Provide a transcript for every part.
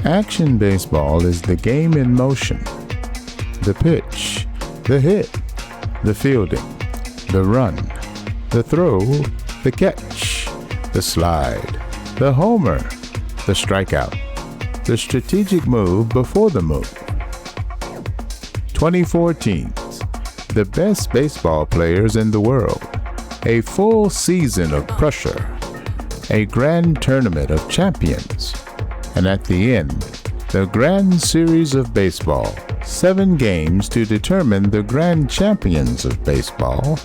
Action baseball is the game in motion. The pitch, the hit, the fielding, the run, the throw, the catch, the slide, the homer, the strikeout, the strategic move before the move. 24 teams, the best baseball players in the world, a full season of pressure, a grand tournament of champions, and at the end, the Grand Series of Baseball, 7 games to determine the grand champions of baseball,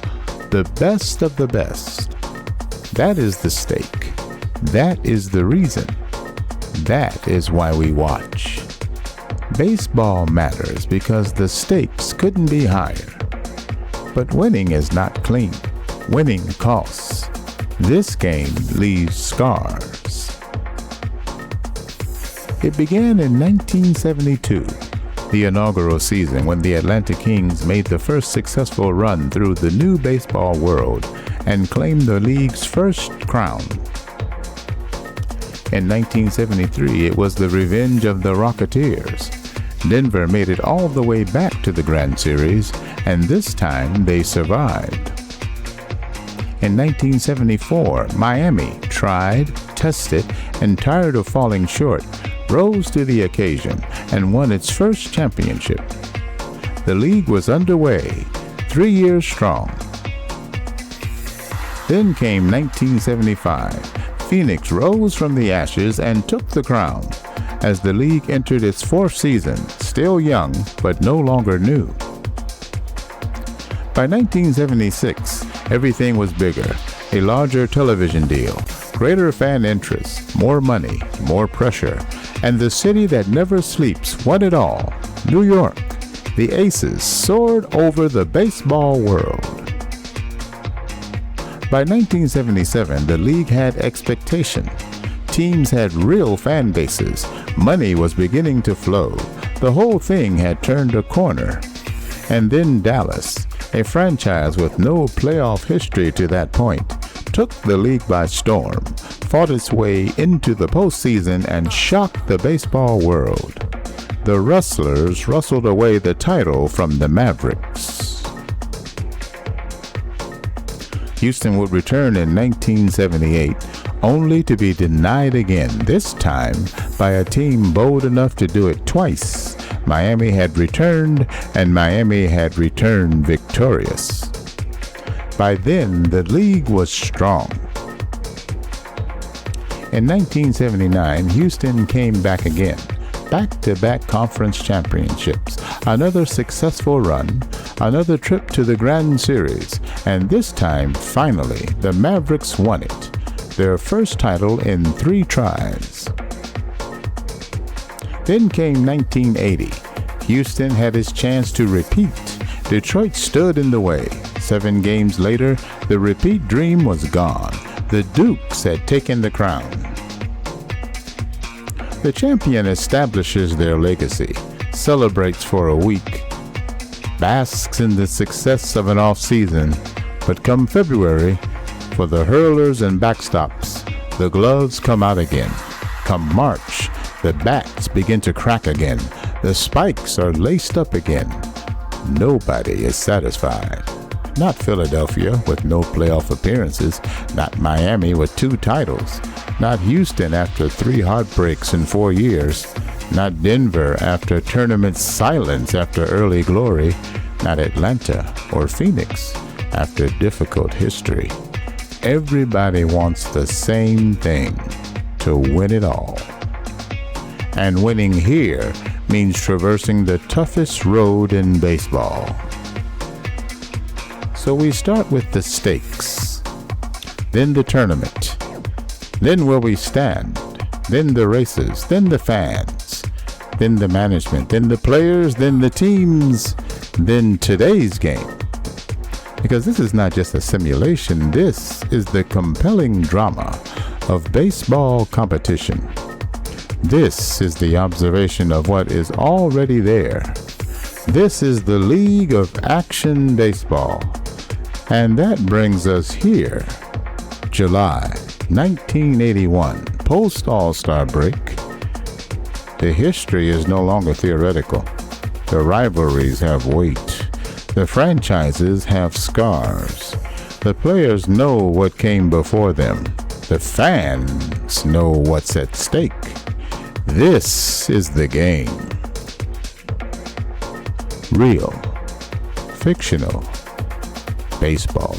the best of the best. That is the stake. That is the reason. That is why we watch. Baseball matters because the stakes couldn't be higher. But winning is not clean. Winning costs. This game leaves scars. It began in 1972, the inaugural season when the Atlanta Kings made the first successful run through the new baseball world and claimed the league's first crown. In 1973, it was the revenge of the Rocketeers. Denver made it all the way back to the Grand Series, and this time they survived. In 1974, Miami tried, tested, and tired of falling short, rose to the occasion and won its first championship. The league was underway, 3 years strong. Then came 1975. Phoenix rose from the ashes and took the crown as the league entered its 4th season, still young but no longer new. By 1976, everything was bigger, a larger television deal, greater fan interest, more money, more pressure, and the city that never sleeps won it all, New York. The Aces soared over the baseball world. By 1977, the league had expectation. Teams had real fan bases. Money was beginning to flow. The whole thing had turned a corner. And then Dallas, a franchise with no playoff history to that point, took the league by storm, fought its way into the postseason, and shocked the baseball world. The Rustlers rustled away the title from the Mavericks. Houston would return in 1978, only to be denied again, this time by a team bold enough to do it twice. Miami had returned, and Miami had returned victorious. By then, the league was strong. In 1979, Houston came back again. Back-to-back conference championships, another successful run, another trip to the Grand Series, and this time, finally, the Mavericks won it, their first title in 3 tries. Then came 1980. Houston had his chance to repeat. Detroit stood in the way. 7 games later, the repeat dream was gone. The Dukes had taken the crown. The champion establishes their legacy, celebrates for a week, basks in the success of an off-season, but come February, for the hurlers and backstops, the gloves come out again. Come March, the bats begin to crack again. The spikes are laced up again. Nobody is satisfied. Not Philadelphia with no playoff appearances, not Miami with 2 titles, not Houston after 3 heartbreaks in 4 years, not Denver after tournament silence after early glory, not Atlanta or Phoenix after difficult history. Everybody wants the same thing, to win it all. And winning here means traversing the toughest road in baseball. So we start with the stakes, then the tournament, then where we stand, then the races, then the fans, then the management, then the players, then the teams, then today's game. Because this is not just a simulation, this is the compelling drama of baseball competition. This is the observation of what is already there. This is the League of Action Baseball. And that brings us here, July 1981, post All-Star break. The history is no longer theoretical. The rivalries have weight. The franchises have scars. The players know what came before them. The fans know what's at stake. This is the game. Real, fictional baseball.